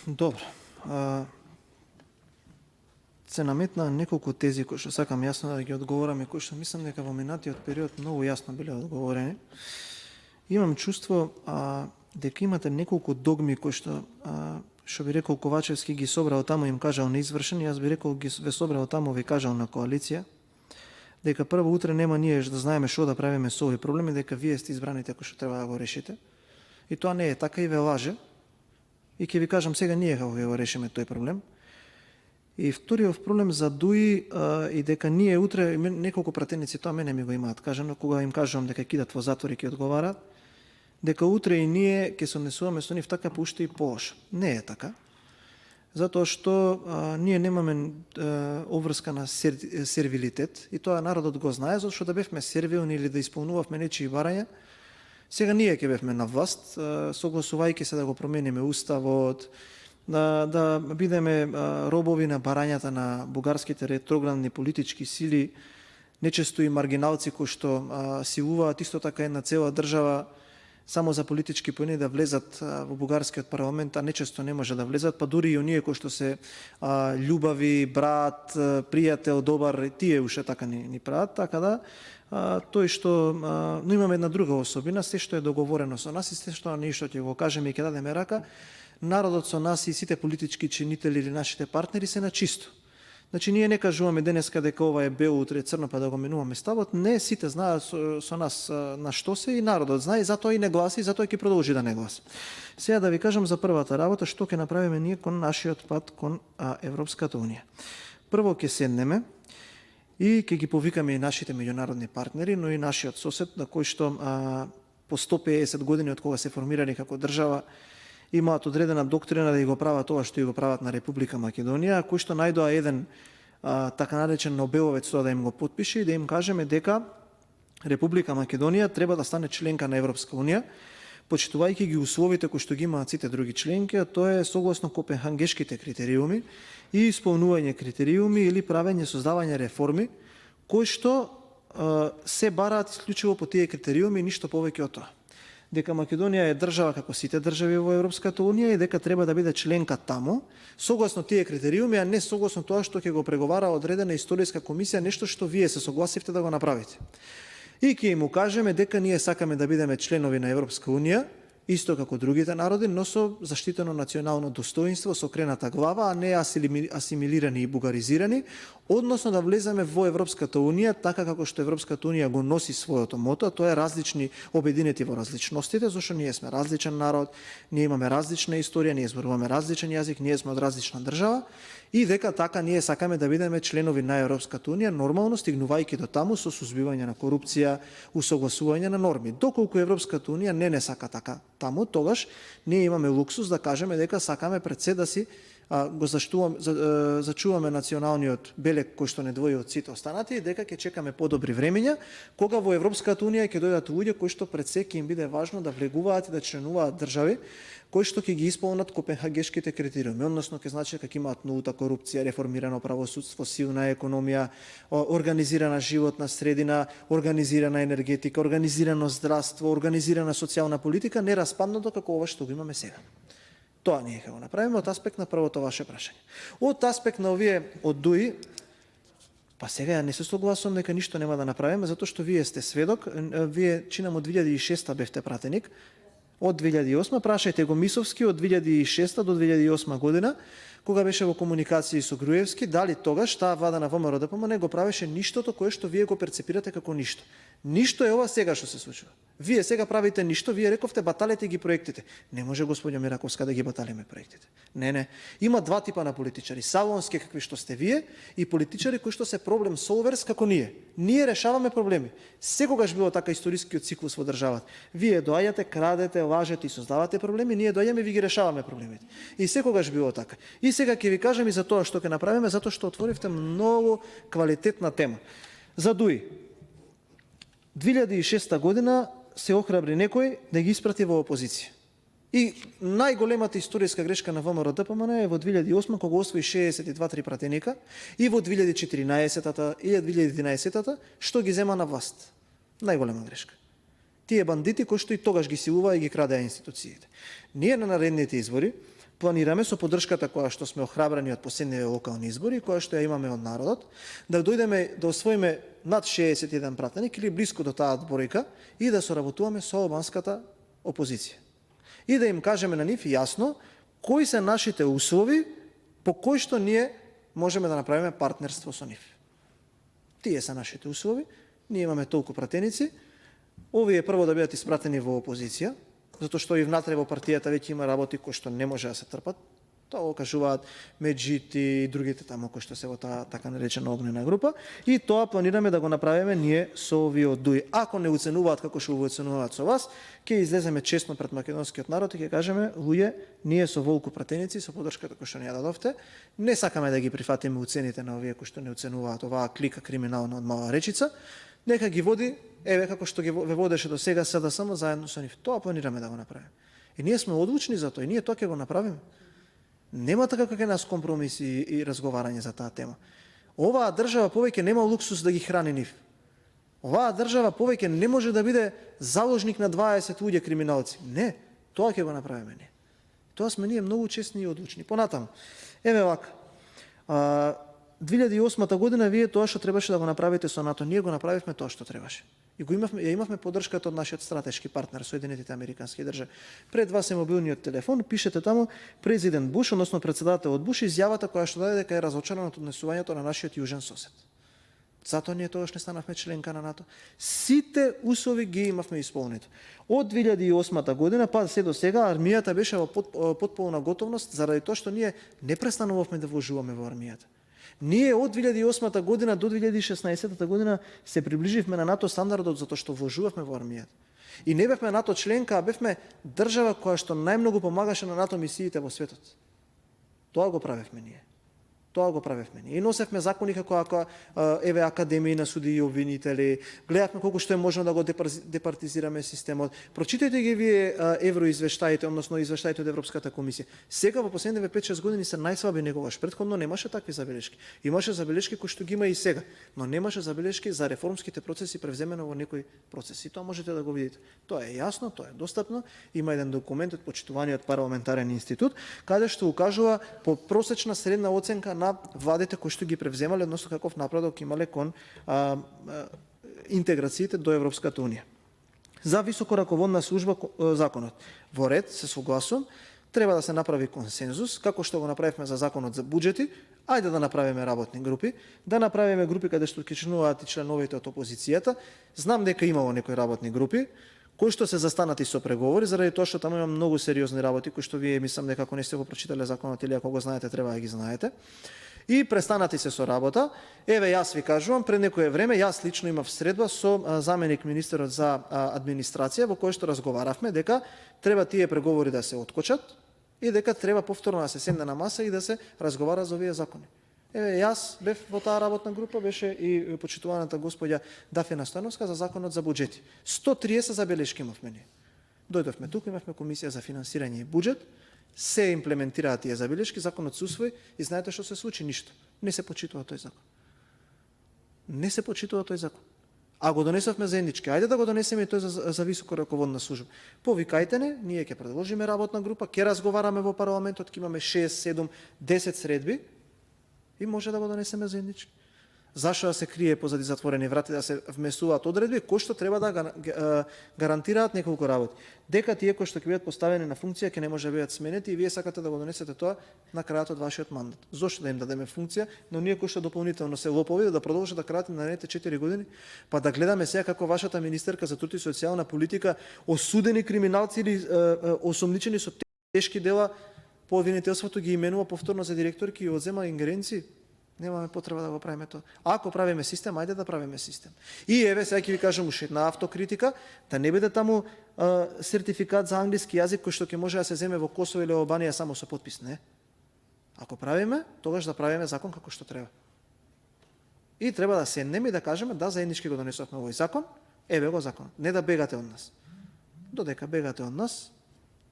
Добро. Се наметнаа неколку тези кои што сакам јасно да ги одговорам и кои што мислам дека во минатиот период многу јасно биле одговорени. Имам чувство дека имате неколку догми кои што би рекол Ковачевски ги собрал таму им кажал неизвршени, јас би рекол ги ве собрал таму ви кажал на коалиција, дека прво утре нема ние да знаеме што да правиме со овие проблеми, дека вие сте избраните кои што треба да го решите. И тоа не е така и ве лаже. И ќе ви кажам сега ние како ќе го решиме тој проблем. И вториот проблем за ДУИ и дека ние утре неколку пратеници тоа мене ми го имаат кажано кога им кажувам дека кидат во затвор и ќе одговараат, дека утре и ние ќе се однесуваме со нив така пушти и полош. Не е така. Затоа што ние немаме обврска на сервилитет и тоа народот го знае, зашто да бевме сервилни или да исполнувавме нечии барања, сега ние ќе бевме на власт, согласувајќи се да го промениме уставот, да бидеме робови на барањата на бугарските ретроградни политички сили, нечесто и маргиналци кои што силуваат исто така една цела држава само за политички поени да влезат во бугарскиот парламент, а нечесто не може да влезат, па дури и оние кои што се љубави, брат, пријател, добар, тие уште така ни прават, така да тој што но имаме една друга особина, се што е договорено со нас и се што ние што ќе го кажеме и ќе дадеме рака, народот со нас и сите политички чинители или нашите партнери се на чисто. Значи ние не кажуваме денеска дека ова е бело, утре црно, па да го менуваме ставот. Не, сите знаат со нас на што се и народот знае и затоа и не гласи, и затоа ќе продолжи да не гласи. Сега да ви кажам за првата работа што ќе направиме ние кон нашиот пат кон Европската унија. Прво ќе седнеме и ќе ги повикаме и нашите меѓународни партнери, но и нашиот сосед на кој што по 150 години од кога се формирани како држава имаат одредена доктрина да го прават тоа што и го прават на Република Македонија, кој што најдоа еден така наречен Нобеловец тоа да им го потпише и да им кажеме дека Република Македонија треба да стане членка на Европска унија, почитувајќи ги условите кои што ги имаат сите други членки, а тоа е согласно Копенхагешките критериуми и исполнување критериуми или правење создавање реформи кои што се бараат исклучиво по тие критериуми и ништо повеќе од тоа. Дека Македонија е држава како сите држави во Европската унија и дека треба да биде членка таму, согласно тие критериуми, а не согласно тоа што ќе го преговара одредена историска комисија, нешто што вие се согласивте да го направите. И ќе им кажеме дека ние сакаме да бидеме членови на Европска унија, исто како другите народи, но со заштитено национално достоинство, со крената глава, а не асимилирани и бугаризирани, односно да влеземе во Европската унија, така како што Европската унија го носи своето мото, тоа е различни обединети во различностите, зашто ние сме различен народ, ние имаме различна историја, ние зборуваме различен јазик, ние сме од различна држава, и дека така ние сакаме да бидеме членови на Европската унија, нормално стигнувајќи до таму со сузбивање на корупција, усогласување на норми. Доколку Европската унија не сака така таму, тогаш ние имаме луксус да кажеме дека сакаме пред се да си го зачуваме националниот белег кој што не двои од сите останати и дека ќе чекаме подобри времења, кога во Европската унија ќе дојдат луѓе кои што пред се ќе им биде важно да влегуваат и да членуваат држави кои што ќе ги исполнат Копенхагешките критериуми, односно ќе значи дека имаат нулта корупција, реформирано правосудство, силна економија, организирана животна средина, организирана енергетика, организирано здравство, организирана социјална политика, не распаднато како ова што го имаме сега. Тоа ние ќе го направиме од аспект на првото ваше прашање. Од аспект на овие од ДУИ, па сега ја не се согласувам дека ништо нема да направиме, затоа што вие сте сведок, вие чинам од 2006 бевте пратеник, од 2008, прашајте го Мисовски од 2006 до 2008 година, кога беше во комуникации со Груевски, дали тогаш таа влада на ВМРО-ДПМН не го правеше ништото кое што вие го перцепирате како ништо. Ништо е ова сега што се случува. Вие сега правите ништо, вие рековте баталете ги проектите. Не може господја Мираковска да ги баталиме проектите. Не. Има два типа на политичари. Салонски какви што сте вие и политичари кои што се проблем солверс како ние. Ние решаваме проблеми. Секогаш било така историскиот циклус во државата. Вие доаѓате, крадете, лажете и создавате проблеми, ние доаѓаме и ви ги решаваме проблемите. И секогаш било така. И сега ќе ви кажам и за тоа што ќе направиме, затоа што отворивте многу квалитетна тема. За ДУИ. 2006 година се охрабри некој да ги испрати во опозиција. И најголемата историска грешка на ВМРО-ДПМН е во 2008 кога освои 62-3 пратеника и во 2014-та и 2011-та што ги зема на власт. Најголема грешка. Тие бандити кои што и тогаш ги силуваа и ги крадеа институциите. Ние на наредните избори планираме со поддршката која што сме охрабрени од последниве локални избори, која што ја имаме од народот, да дојдеме да освоиме над 61 пратеник или блиску до таа бројка и да соработуваме со албанската опозиција. И да им кажеме на нив јасно кои се нашите услови по кои што ние можеме да направиме партнерство со нив. Тие се нашите услови, ние имаме толку пратеници, овие прво да бидат испратени во опозиција, затоа што и внатре во партијата веќе има работи кои што не може да се трпат. Тоа го кажуваат Меджити и другите таму кои што се во таа така наречена огнена група, и тоа планираме да го направиме ние со овие од ДУИ. Ако не оценуваат како што го оценуваат со вас, ќе излеземе честно пред македонскиот народ и ќе кажеме: луѓе, ние со волку пратеници, со поддршката која што ни ја дадовте, не сакаме да ги прифатиме уцените на овие кои што не оценуваат оваа клика криминална од Мала Речица. Нека ги води, еве како што ве водеше до сега СДСМ заедно со нив. Тоа планираме да го направиме. И ние сме одлучни за тоа, и ние тоа ќе го направиме. Нема така како нас компромиси и разговарање за таа тема. Оваа држава повеќе нема луксус да ги храни нив. Оваа држава повеќе не може да биде заложник на 20 луѓе криминалци. Не, тоа ќе го направиме ние. Тоа сме ние многу честни и одлучни. Понатаму, еве вака. 2008 година вие тоа што требаше да го направите со НАТО, ние го направивме тоа што требаше. И го имавме поддршката од нашиот стратешки партнер, Соединетите Американски држави. Пред вас е мобилниот телефон, пишете таму президент Буш, односно председателот Буш, изјавата која што даде дека е разочаран од однесувањето на нашиот јужен сосед. Затоа ние тогаш не станавме членка на НАТО. Сите услови ги имавме исполнети. Од 2008 година па се до сега армијата беше во потполна готовност, заради тоа што ние не престанувавме да вложуваме во армијата. Ние од 2008 година до 2016 година се приближивме на НАТО стандардот затоа што вложувавме во армијата. И не бевме НАТО членка, а бевме држава која што најмногу помагаше на НАТО мисиите во светот. Тоа го правевме ние. Тоа го правевме ние. И носевме закони како еве академии на судии и обвинители, гледавме колку што е можно да го департизираме системот. Прочитајте ги вие евроизвештаите, односно извештаите од Европската комисија. Сега во последниве 5-6 години се најслаби некогаш. Претходно немаше такви забелешки. Имаше забелешки кои што ги има и сега, но немаше забелешки за реформските процеси превземено во некои процеси. Тоа можете да го видите. Тоа е јасно, тоа е достапно. Има еден документ од почитуваниот парламентарен институт, каде што укажува по просечна средна оценка на владите кои што ги превземале, односно каков напредок имале кон интеграциите до Европската Унија. За високо раководна служба законот. Во ред, се согласувам, треба да се направи консензус, како што го направивме за законот за буџети, ајде да направиме работни групи, да направиме групи каде што ќе членуваат и членовите од опозицијата. Знам дека имало некои работни групи, кои што се застанати со преговори, заради тоа што таму има многу сериозни работи, кои што вие мислам дека ако не сте го прочитале законот или ако го знаете, треба да ги знаете. И престанати се со работа. Еве, јас ви кажувам, пред некое време, јас лично имав средба со заменик министерот за администрација, во кој што разговаравме дека треба тие преговори да се откочат и дека треба повторно да се седне на маса и да се разговара за овие закони. Еве, јас бев во таа работна група, беше и почитуваната господја Дафина Стојановска за законот за буџети. 130 забелешки имавме ние. Дојдовме тука, имавме комисија за финансирање и буџет, се имплементираат тие забелешки, законот се усвои и знаете што се случи? Ништо. Не се почитува тој закон. Не се почитува тој закон. А го донесовме заеднички. Ајде да го донесеме тој за високо раководна служба. Повикајте не, ние ќе предложиме работна група, ќе разговараме во парламентот, ќе имаме 6, 7, 10 средби и може да го донесеме заеднички. Зашо да се крие позади затворени врати, да се вмесуваат одредби кои што треба да гарантираат неколку работи. Дека тие кои што ќе бидат поставени на функција ќе не може да бидат сменети и вие сакате да го донесете тоа на крајот од вашиот мандат. Зошто да им дадеме функција, но ние кои што дополнително се лопови да продолжат да крадат наредните 4 години, па да гледаме сега како вашата министерка за труд и социјална политика осудени криминалци или осомничени со тешки дела по обвинителството ги именува повторно за директорки и одзема ингеренции. Немаме потреба да го правиме тоа. Ако правиме систем, ајде да правиме систем. И еве, сега ќе ви кажам уште една автокритика, да не биде таму сертификат за англиски јазик кој што ќе може да се земе во Косово или Албанија само со потпис. Не. Ако правиме, тогаш да правиме закон како што треба. И треба да седнеме и да кажеме да заеднички го донесовме овој закон, еве го закон. Не да бегате од нас. Додека бегате од нас,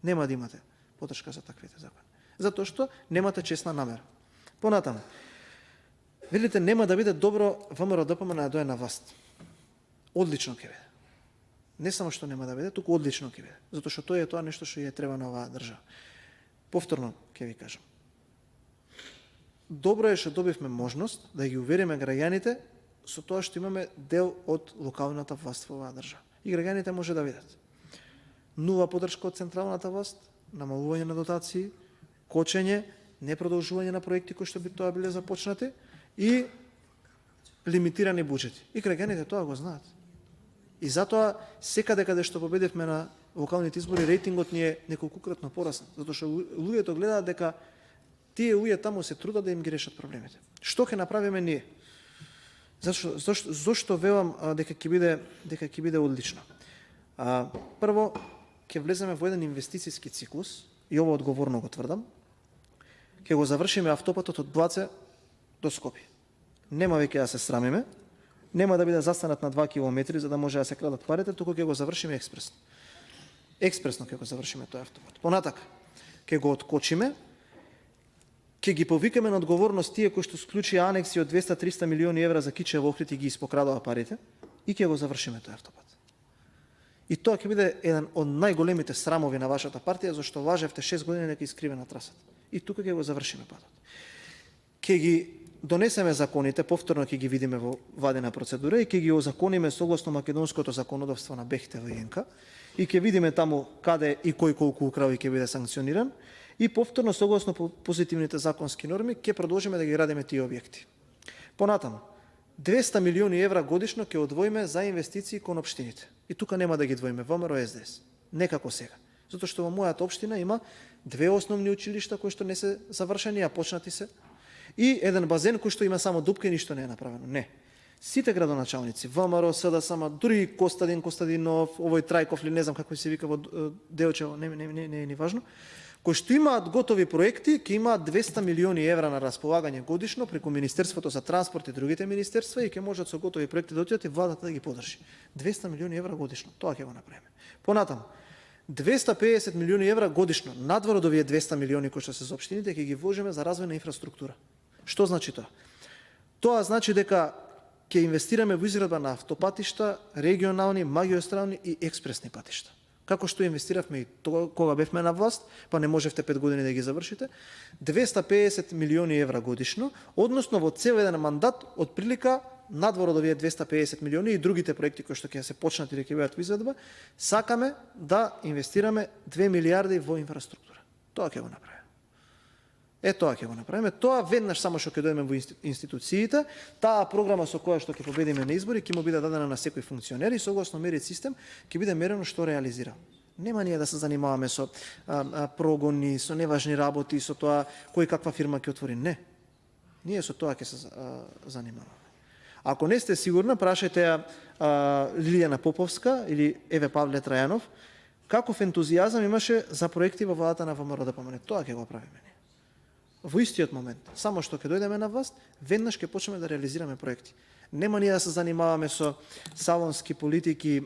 нема да имате поддршка за таквите закони. Затоа што немате честна намера. Понатаму, видите, нема да биде добро ВМРО-ДПМН да дое на власт. Одлично ќе биде. Не само што нема да биде, туку одлично ќе биде. Затоа што тоа е тоа нешто што ја треба на оваа држава. Повторно ќе ви кажам. Добро е што добивме можност да ги увериме граѓаните со тоа што имаме дел од локалната власт во оваа држава. И граѓаните може да видат. Нула поддршка од централната власт, намалување на дотации, кочење, непродолжување на проекти кои што би тоа биле започнати и лимитирани буџети. И граѓаните тоа го знаат. И затоа секаде каде што победивме на локалните избори, рейтингот ни е неколкукратно порасна, затоа што луѓето гледаат дека тие луѓе таму се трудат да им ги решат проблемите. Што ќе направиме ние? Зошто велам дека ќе биде одлично? Прво, ќе влеземе во еден инвестициски циклус, и ово одговорно го тврдам. Ќе го завршиме автопатот од Блаце до Скопје. Нема веќе да се срамиме, нема да биде застанат на 2 километри за да може да се крадат парите, туку ќе го завршиме експресно. Експресно ќе го завршиме тој автопат. Понатака, ќе го откочиме, ќе ги повикаме на одговорност тие кои што склучија анекси од 200-300 милиони евра за Кичево Охрид и ги испокрадува парите и ќе го завршиме тој автопат. И тоа ќе биде еден од најголемите срамови на вашата партија, зашто лажевте 6 години дека искривена трасата. И тука ќе го завршиме патот. Ќе ги донесеме законите, повторно ќе ги видиме во вадена процедура и ќе ги озакониме согласно македонското законодавство на БЕХТЕ ВНК и ќе видиме таму каде и кој колку украл и ќе биде санкциониран и повторно согласно позитивните законски норми ќе продолжиме да ги градиме тие објекти. Понатаму, 200 милиони евра годишно ќе одвоиме за инвестиции кон општините. И тука нема да ги двоиме ВМРО СДС. Некако сега. Затоа што во мојата општина има 2 основни училишта кои што не се завршени, а почнати се, и еден базен кој што има само дупка и ништо не е направено. Не. Сите градоначалници, ВМРО, СДСМ, дури Костадин Костадинов, овој Трајков или не знам како се вика во Делчево, не е ни важно, кои што имаат готови проекти, ќе имаат 200 милиони евра на располагање годишно преку Министерството за транспорт и другите министерства и ќе можат со готови проекти да отидат и владата да ги подржи. 200 милиони евра годишно, тоа ќе го направиме. Понатаму, 250 милиони евра годишно, надвор од овие 200 милиони кои што се за општините, ќе ги вложиме за развој на инфраструктура. Што значи тоа? Тоа значи дека ќе инвестираме во изградба на автопатишта, регионални, магистрални и експресни патишта. Како што инвестиравме и кога бевме на власт, па не можевте 5 години да ги завршите, 250 милиони евра годишно, односно во цел еден мандат, од прилика надвор од овие 250 милиони и другите проекти кои што ќе се почнат или ќе бидат во изvedба, сакаме да инвестираме 2 милиарди во инфраструктура. Тоа ќе го направиме. Тоа ќе го направиме. Тоа веднаш само што ќе дојдеме во институциите, таа програма со која што ќе победиме на избори ќе му биде дадена на секој функционер и согласно мерит систем ќе биде мерено што реализира. Нема ние да се занимаваме со прогони, со неважни работи, со тоа кој каква фирма ќе отвори. Не. Ние со тоа ќе се занимаваме. Ако не сте сигурна, прашајте Лилијана Поповска или Еве Павле Трајанов, каков ентузијазам имаше за проекти во владата на ВМРО да помине. Тоа ќе го правиме. Во истиот момент, само што ќе дојдеме на власт, веднаш ќе почнеме да реализираме проекти. Нема ние да се занимаваме со салонски политики,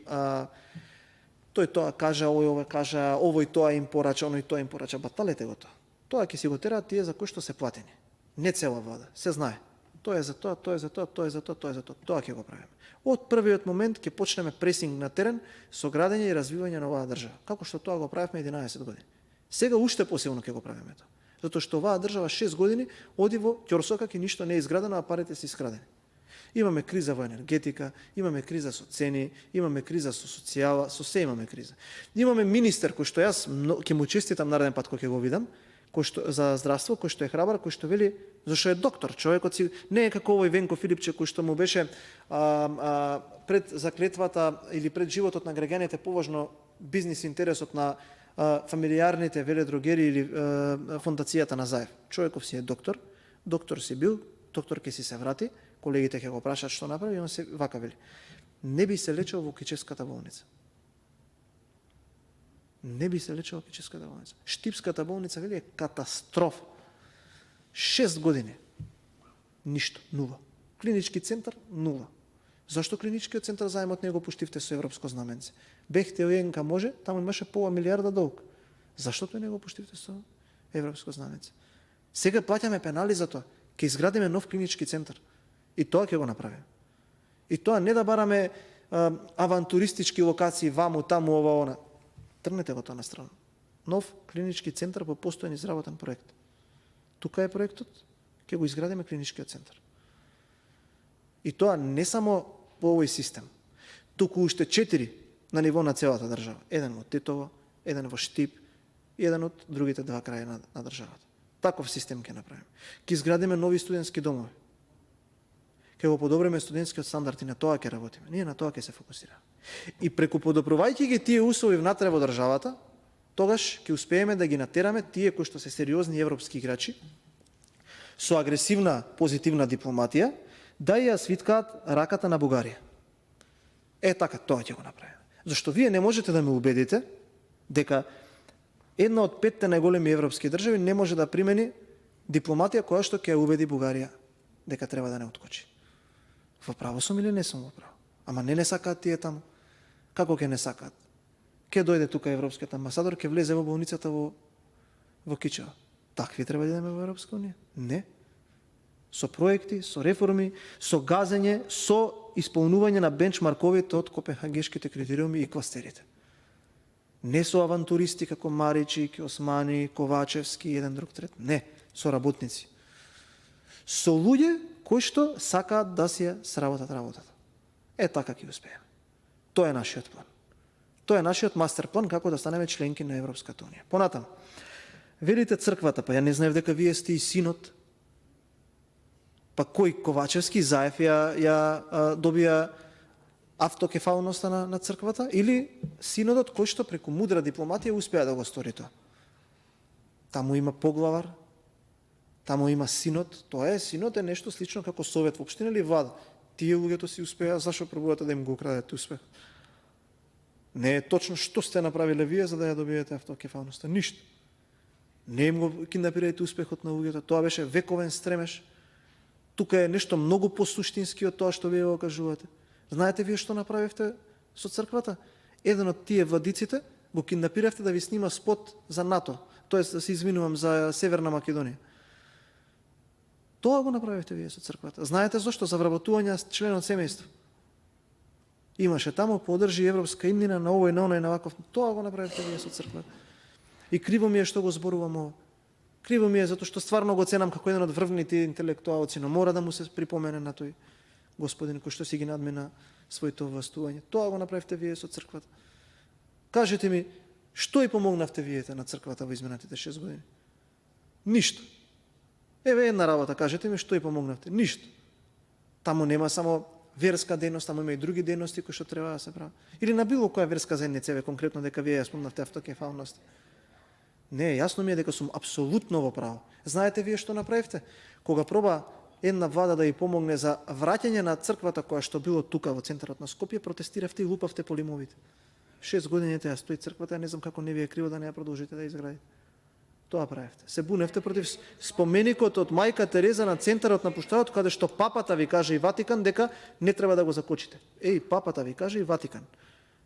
тој тоа кажа, овој кажа, овој тоа им порача, оној тоа им порача, баталете го тоа. Тоа ќе си го тераат тие за кои што се платени. Не цела влада, се знае. Тоа е за тоа, тоа е за тоа, тоа е за тоа, тоа е за тоа. Тоа ќе го правиме. Од првиот момент ќе почнеме пресинг на терен со градење и развивање на оваа држава. Како што тоа го правевме 11 години. Сега уште посилно ќе го правиме тоа. Затоа што оваа држава 6 години оди во ќорсокак и ништо не е изградено, а парите се искрадени. Имаме криза во енергетика, имаме криза со цени, имаме криза со социјала, со се имаме криза. Имаме министер кој што јас ќе му честитам нареден пат кога ќе го видам, кој што за здравство, кој што е храбар, кој што вели зашто е доктор, човекот си не е како овој Венко Филипче кој што му беше пред заклетвата или пред животот на граѓаните поважно бизнис интересот на фамилијарните веледрогери или фондацијата на Заев. Човеков си е доктор, доктор си бил, доктор ќе си се врати, колегите ќе го прашаат што направи и он се вака вели. Не би се лечел во Кичевската болница. Не би се лечел во Кичевската болница. Штипската болница вели е катастрофа. 6 години. Ништо, нула. Клинички центар нула. Зашто клиничкиот центар заемот не го пуштивте со европско знаменце? БЕХТЕ ОЕНК може, таму имаше пола милиарда долг. Зашто тој не го пуштивте со европско знаменце? Сега плаќаме пенали за тоа. Ќе изградиме нов клинички центар. И тоа ќе го направиме. И тоа не да бараме авантуристички локации, ваму, таму, ова, она. Трнете го тоа на страна. нов клинички центар по постојан изработен проект. Тука е проектот, ќе го изградиме клиничкиот центар. И тоа не само по овој систем, туку уште 4 на ниво на целата држава. Еден во Тетово, еден во Штип и еден од другите два краја на државата. Таков систем ќе направиме. Ќе изградиме нови студентски домови. Ќе го подобриме студентскиот стандард и на тоа ќе работиме. Ние на тоа ќе се фокусираме. И преку подобрувајќи ги тие услови внатре во државата, тогаш ќе успееме да ги натераме тие кои што се сериозни европски играчи со агресивна позитивна дипломатија да ја свиткаат раката на Бугарија. Така, тоа ќе го направиме. Зашто вие не можете да ме убедите дека една од 5 најголеми европски држави не може да примени дипломатија која што ќе убеди Бугарија дека треба да не откочи. Во право сум или не сум во право? Ама не сакаат тие таму. Како ќе не сакаат? Ке дојде тука европскиот амбасадор, ке влезе во болницата во Кичево. Такви треба да идеме во Европска унија? Не. Со проекти, со реформи, со газење, со исполнување на бенчмарковите од копенхагешките критериуми и кластерите. Не со авантуристи како Маричи, Османи, Ковачевски и еден друг трет. Не, со работници. Со луѓе кои што сакаат да си ја сработат работата. Така ќе успееме. Тоа е нашиот план. Тоа е нашиот мастер план како да станеме членки на Европската унија. Понатам, велите црквата, па ја не знаев дека вие сте и синот. Па кој Ковачевски Заев ја добија автокефалноста на црквата или синодот кој што преку мудра дипломатија успеа да го стори тоа? Таму има поглавар, таму има синод, тоа е синод е нешто слично како совет во општина или влада. Тие луѓето си успеа, зашо пробувате да им го украдете успех? Не е точно што сте направиле вие за да ја добиете автокефалноста, ништо. Не им го киндапирајте успехот на луѓето, тоа беше вековен стремеж. Тука е нешто многу посуштински од тоа што вие го кажувате. Знаете вие што направивте со црквата? Еден од тие владиците го киндапиравте да ви снима спот за НАТО, тоест да се извинувам за Северна Македонија. Тоа го направивте вие со црквата. Знаете зошто? За вработување член од семејство. Имаше таму, подржи европска имнина на овој, на оној, на ваков. Тоа го направивте вие со црквата. И криво ми е што го зборувам ово. Криво ми е затоа што стварно го ценам како еден од врвните интелектуалци, но мора да му се припомене на тој господин кој што си ги надмина своето властување. Тоа го направивте вие со црквата. Кажете ми, што и помогнавте вие на црквата во изминатите 6 години? Ништо. Еве една работа, кажете ми што и помогнавте? Ништо. Таму нема само верска дејност, таму има и други дејности кои што треба да се прават. Или на било која верска заедница, еве конкретно дека вие ја спомнавте автокефалност. Не, јасно ми е дека сум апсолутно во право. Знаете вие што направивте? Кога проба една влада да ја помогне за враќање на црквата која што било тука во центарот на Скопје, протестиравте и лупавте по лимовите. 6 години ја стои црквата, не знам како не ви е криво да не ја продолжите да изградите. Тоа правевте. Се буневте против споменикот од мајка Тереза на центарот на Пуштарот, каде што папата ви каже и Ватикан дека не треба да го закочите. Папата ви каже и Ватикан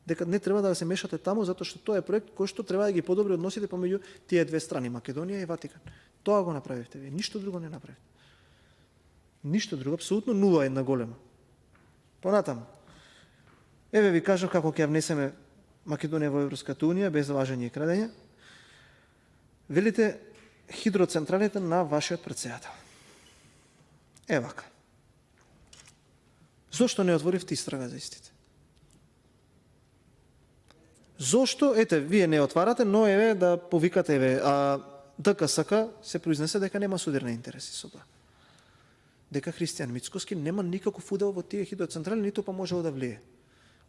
дека не треба да се мешате таму, затоа што тоа е проект кој што треба да ги подобри односите помеѓу тие две страни, Македонија и Ватикан. Тоа го направивте вие, ништо друго не направивте. Ништо друго, апсолутно нула една голема. Понатаму, еве ви кажав како ќе ја внесеме Македонија во Европската унија без лажење и крадење. Велите хидроцентралите на вашиот претседател. Вака. Зошто не отворивте истрага за истите? Зошто? Вие не отварате, но да повикате, ДКСК се произнесе дека нема судирни интереси со тоа. Дека Христијан Мицкоски нема никаков удел во тие хидроцентрали, ниту па можел да влие.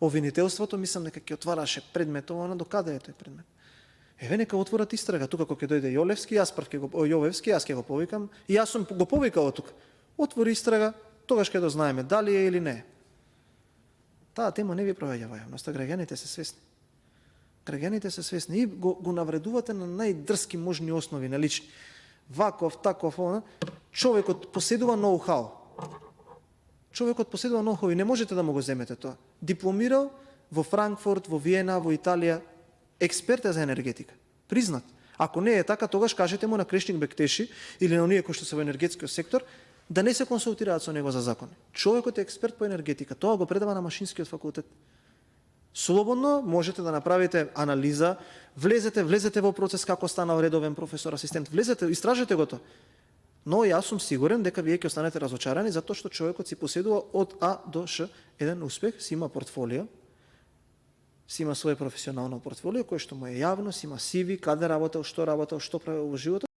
Обвинителството мислам дека ќе отвараше предмет, ова на докаде е тој предмет. Нека отворат истрага, тука кога ќе дојде Јовевски, јас ќе го повикам, и јас сум го повикал тука. Отвори истрага, тогаш ќе дознаеме дали е или не. Таа тема не ви проаѓа во јавноста, граѓаните се свесни. Граѓаните се свесни и го навредувате на најдрски можни основи, на лични. Ваков, таков, човекот поседува ноу-хау. Човекот поседува ноу-хау и не можете да му го земете тоа. Дипломирал во Франкфурт, во Виена, во Италија, експерт е за енергетика. Признат. Ако не е така, тогаш кажете му на Крешник Бектеши или на оние кои што се во енергетскиот сектор да не се консултираат со него за закони. Човекот е експерт по енергетика. Тоа го предава на Машинскиот факултет. Слободно можете да направите анализа, влезете во процес како станал редовен професор, асистент, влезете, истражете го тоа. Но јас сум сигурен дека вие ќе останете разочарани затоа што човекот си поседува од А до Ш еден успех, си има портфолио, си има свое професионално портфолио кое што му е јавно, си има CV, каде работел, што правил во животот.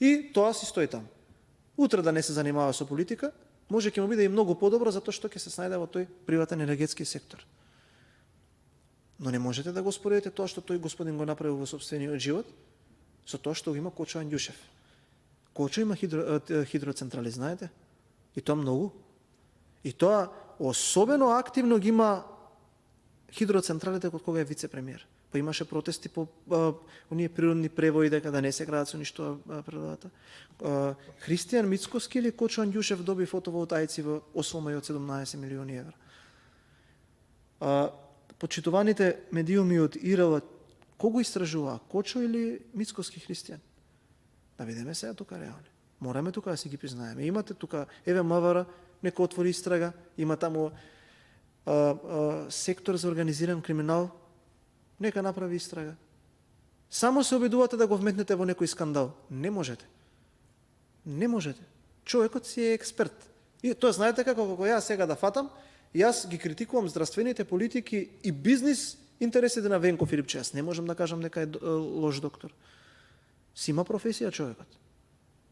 И тоа си стои таму. Утре да не се занимава со политика, може ќе му биде и многу подобро затоа што ќе се снајде во тој приватен енергетски сектор. Но не можете да го споредите тоа што тој господин го направил во сопствениот живот со тоа што го има Кочо Анѓушев. Кочо има хидроцентрали, знаете? И тоа многу. И тоа особено активно ги има хидроцентралите кога кога е вице-премиер. Па имаше протести по оние природни превои дека да не се градат со ништо природата. Христијан Мицкоски или Кочо Анѓушев доби фотоволтаици во 8,17 милиони евра. Почитуваните медиуми од ИРЛ, кого истражува? Кочо или Мицкоски Христијан? Да видиме сега тука реално. Мораме тука да си ги признаеме. Имате тука, еве МВР, нека отвори истрага, има таму сектор за организиран криминал, нека направи истрага. Само се обидувате да го вметнете во некој скандал. Не можете. Не можете. Човекот си е експерт. И тоа знаете како јас сега да фатам, јас ги критикувам здравствените политики и бизнис интересите на Венко Филипче. Јас не можам да кажам дека е лош доктор. Си има професија човекот.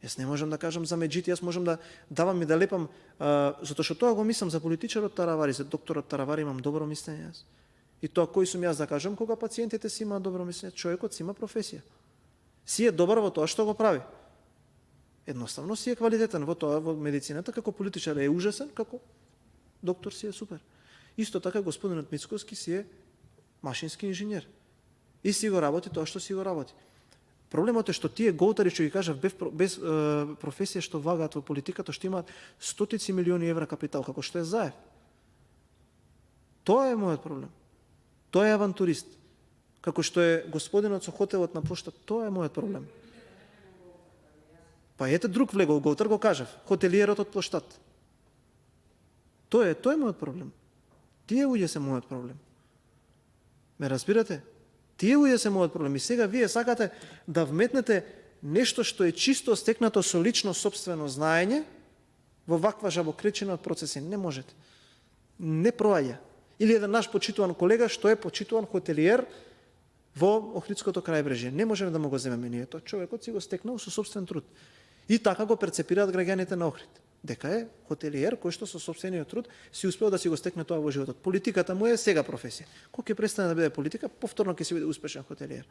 Јас не можам да кажам за меджити, јас можам да давам и да лепам, затоа што тоа го мислам за политичарот Таравари, за докторот Таравари имам добро мислење јас. И тоа кој сум јас да кажам кога пациентите си имаат добро мислење, човекот си има професија. Си е добар во тоа што го прави. Едноставно си е квалитетен во тоа, во медицината, како политичар е ужасен, како доктор си е супер. Исто така господинот Мицкоски си е машински инженер. И си го работи тоа што си го работи. Проблемот е што тие голтари, што ги кажав, без професија што влагаат во политиката, што имаат стотици милиони евра капитал, како што е Заев. Тоа е мојот проблем. Тоа е авантурист. Како што е господинот со хотелот на Плоштад, тоа е мојот проблем. Па ете друг влегол голтар, го кажав, хотелиерот од Плоштад. Тоа е мојот проблем. Тие луѓе се мојот проблем. Ме разбирате? Тие луѓе се мојот проблем. И сега вие сакате да вметнете нешто што е чисто стекнато со лично собствено знаење во ваква жабокречина од процеси. Не можете. Не проаѓа. Или еден наш почитуван колега што е почитуван хотелиер во Охридското крајбрежје. Не можеме да му го земеме ние тоа. Човекот си го стекнал со собствен труд. И така го перцепираат граѓаните на Охрид. Дека е хотелиер кој што со собствениот труд си успеал да си го стекне тоа во животот. Политиката му е сега професија. Кога ќе престане да биде политика, повторно ќе си биде успешен хотелиер.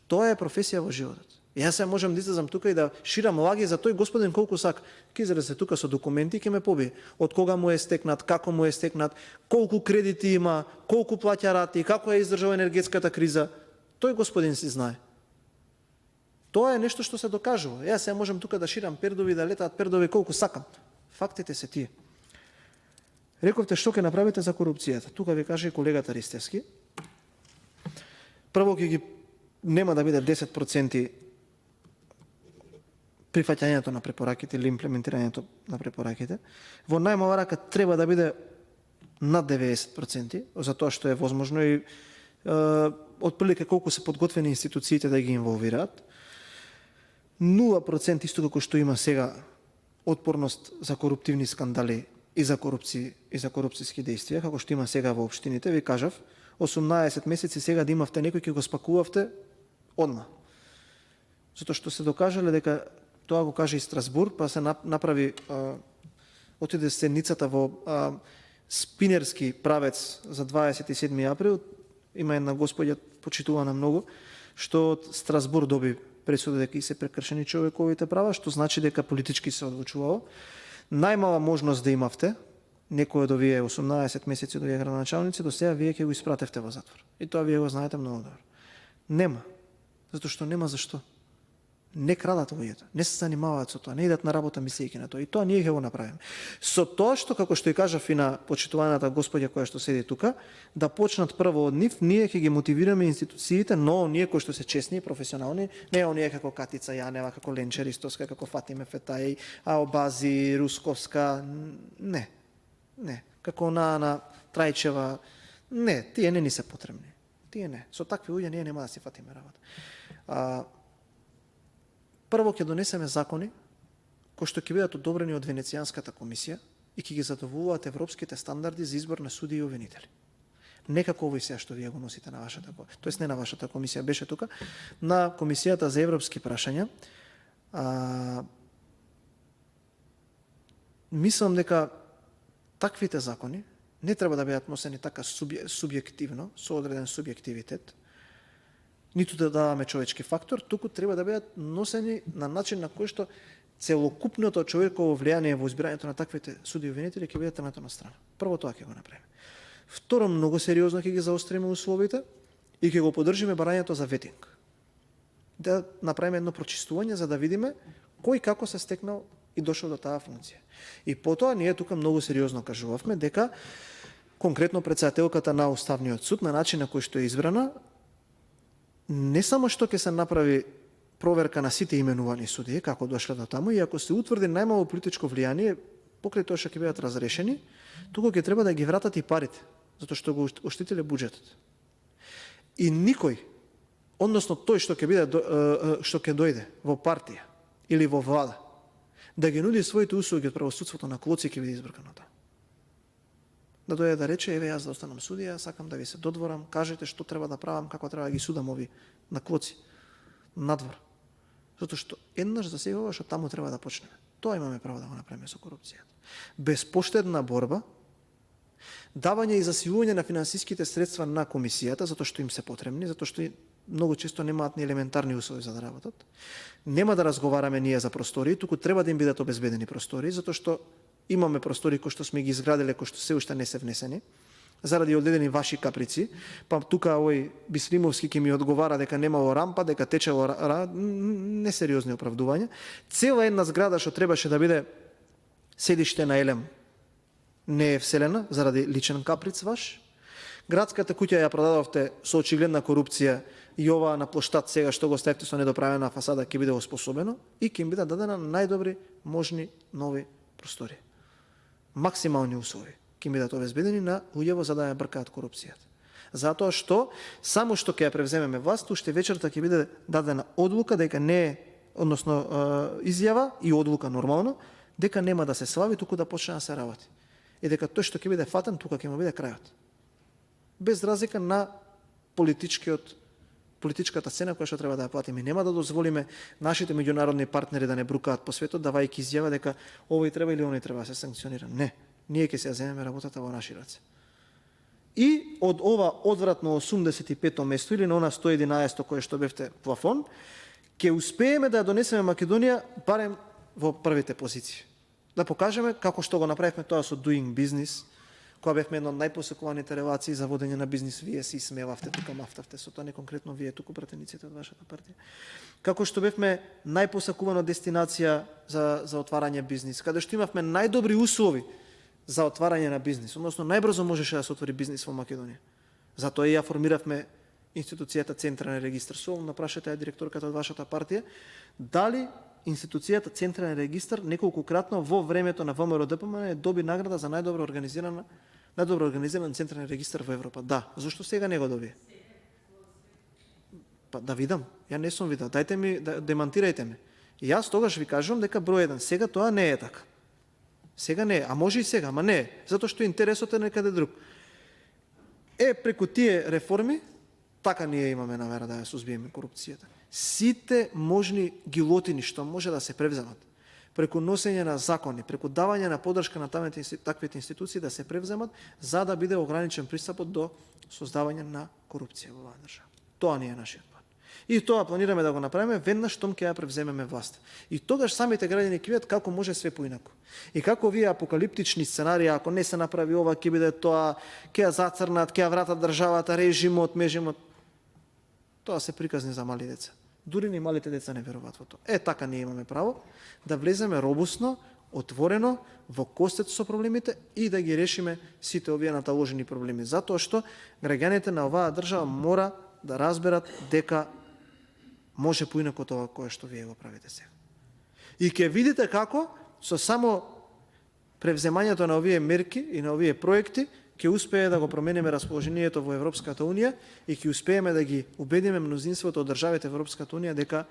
Тоа е професија во животот. Јас се можам да излезам тука и да ширам лаги за тој господин колку сака. Ќе излезе тука со документи и ќе ме побие. Од кога му е стекнат, како му е стекнат, колку кредити има, колку плаќа рати, како е издржал енергетската криза. Тој господин си знае. Тоа е нешто што се докажува. Јас се можам тука да ширам пердови, да летаат пердови колку сакам. Фактите се тие. Рековте што ќе направите за корупцијата. Тука ви каже и колегата Ристевски. Прво ќе ги нема да биде 10% прифаќањето на препораките или имплементирањето на препораките. Во најмала рака треба да биде над 90%, за тоа што е возможно и отприлика колку се подготвени институциите да ги инволвираат. 0% исто како што има сега отпорност за коруптивни скандали и за корупцијски действија, како што има сега во општините. Ви кажав, 18 месеци сега да имавте некој ќе го спакувавте одма. Затоа што се докажале дека тоа го каже и Страсбург, па се направи отиде сценицата во спинерски правец за 27 април. Има една господја почитувана многу, што од Страсбург доби пресуда дека и се прекршени човековите права, што значи дека политички се одлучувало. Најмала можност да имавте, некој од овие 18 месеци од овие градоначалници, до сега вие ќе го испратевте во затвор. И тоа вие го знаете многу добро. Нема. Затоа што нема зашто. Не крадат луѓето, не се занимаваат со тоа, не идат на работа мислејќи на тоа. И тоа ние ќе го направиме. Со тоа што, како што и кажав и на почитуваната господја која што седи тука, да почнат прво од нив, ние ќе ги мотивираме институциите, но оние кои што се честни и професионални, не оние како Катица Јанева, како Ленче Ристоска, како Фатиме Фетај, Аобази, Русковска, не. Како на Трајчева, не, тие не ни се потребни. Тие не. Со такви луѓе ние нема да си фатиме работа. Прво ќе донесеме закони кои што ќе бидат одобрени од Венецијанската комисија и ќе ги задоволуваат европските стандарди за избор на судии и обвинители. Не како овој сега што вие го носите на вашата, тоест не на вашата комисија, беше тука, на Комисијата за европски прашања. Мислам дека таквите закони не треба да бидат носени така субјективно, со одреден субјективитет, ниту да даваме човечки фактор, туку треба да бидат носени на начин на кој што целокупното човеково влијание во избирањето на таквите судии и обвинители ќе биде тргнато на страна. Прво тоа ќе го направиме. Второ, многу сериозно ќе ги заостриме условите и ќе го поддржиме барањето за ветинг. Да направиме едно прочистување за да видиме кој како се стекнал и дошол до таа функција. И потоа ние тука многу сериозно кажувавме дека конкретно претседателката на Уставниот суд на начин на кој што е избрана не само што ќе се направи проверка на сите именувани судии, како дошле до таму, и ако се утврди најмало политичко влијание, покрај тоа што ќе бидат разрешени, туку ќе треба да ги вратат и парите, затоа што го оштителе буџетот. И никој, односно тој што ќе дојде во партија или во влада, да ги нуди своите услуги од правосудството на клоци, ќе биде избркано тоа. Да дојде да рече, еве јас да останам судија, сакам да ви се додворам, кажете што треба да правам, како треба да ги судам ови на клоци, надвор. Затоа што еднаш за сегогаш од таму треба да почнеме. Тоа имаме право да го направиме со корупцијата. Безпоштедна борба, давање и засилување на финансиските средства на комисијата, затоа што им се потребни, затоа што многу често немаат ни елементарни услови за да работат. Нема да разговараме ние за простории, туку треба да им бидат обезбедени простории, затоа што имаме простори кои што сме ги изградиле, кои што се уште не се внесени, заради одредени ваши каприци, па тука овој Бислимовски ќе ми одговара дека немало рампа, дека течело несериозни оправдувања. Цела една зграда што требаше да биде седиште на Елем не е вселена заради личен каприц ваш. Градската куќа ја продадовте со очигледна корупција и ова на плоштад сега што го ставите со недоправена фасада ќе биде оспособено и ќе им биде дадена најдобри можни нови простори. Максимални услови ќе бидат обезбедени на луѓето за да ја бркаат корупцијата. Затоа што само што ќе ја превземеме власт, уште вечерта ќе биде дадена одлука дека не е, односно изјава и одлука нормално, дека нема да се слави, туку да почне да се работи. И дека тој што ќе биде фатен, тука ќе му биде крајот. Без разлика на политичката цена која што треба да ја платиме. Нема да дозволиме нашите меѓународни партнери да не брукаат по светот, давајќи изјава дека овој треба или оној треба да се санкционира. Не. Ние ќе се земеме работата во наши раце. И од ова одвратно 85-то место или на она 111-то кое што бевте плафон, ќе успееме да ја донесеме Македонија барем во првите позиции. Да покажеме како што го направивме тоа со Doing Business, кога бевме едно од најпосекуваните релации за водење на бизнис, вие си смевавте, тука мафтавте со тоа, не конкретно вие, туку пратениците од вашата партија. Како што бевме најпосекувана дестинација за отварање бизнис, каде што имавме најдобри услови за отварање на бизнис, односно најбрзо можеше да се отвори бизнис во Македонија. Затоа и ја формиравме институцијата Централен регистар. Солно прашате ја директорката од вашата партија, дали институцијата Централен регистар неколкократно во времето на ВМРО ДПМН доби награда за најдобро организиран Централен регистар во Европа. Да, зашто сега не го добие? Па да видам, ја не сум видел. Дајте ми, демантирајте ме. И јас тогаш ви кажувам дека број 1, сега тоа не е така. Сега не е, а може и сега, ама не е, затоа што интересот е некаде друг. Преку тие реформи, така ние имаме намера да ја сузбиеме корупцијата. Сите можни гилотини што може да се превземат, преку носење на закони, преку давање на поддршка на таквите институции да се превземат, за да биде ограничен пристапот до создавање на корупција во оваа држава. Тоа не е нашиот план. И тоа планираме да го направиме веднаш штом ќе ја превземеме власт. И тогаш самите граѓани ќе видат како може све поинаку. И како овие апокалиптични сценарии, ако не се направи ова, ќе биде тоа, ќе ја зацрнат, ќе ја вратат државата, режимот, межимот. Тоа се приказни за мали деца. Дури ни малите деца не веруваат во тоа. Така ние имаме право да влеземе робусно, отворено, во костец со проблемите и да ги решиме сите овие наталожени проблеми. Затоа што граѓаните на оваа држава мора да разберат дека може поинако тоа кое што вие го правите сега. И ќе видите како со само превземањето на овие мерки и на овие проекти ќе успее да го промениме расположението во Европската Унија и ќе успееме да ги убедиме мнозинството од државите во Европската Унија дека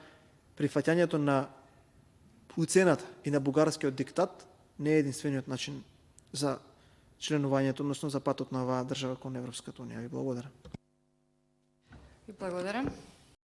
прифаќањето на уцената и на бугарскиот диктат не е единствениот начин за членувањето, односно за патот на оваа држава кон Европската Унија. Ви благодарам. Ви благодарам.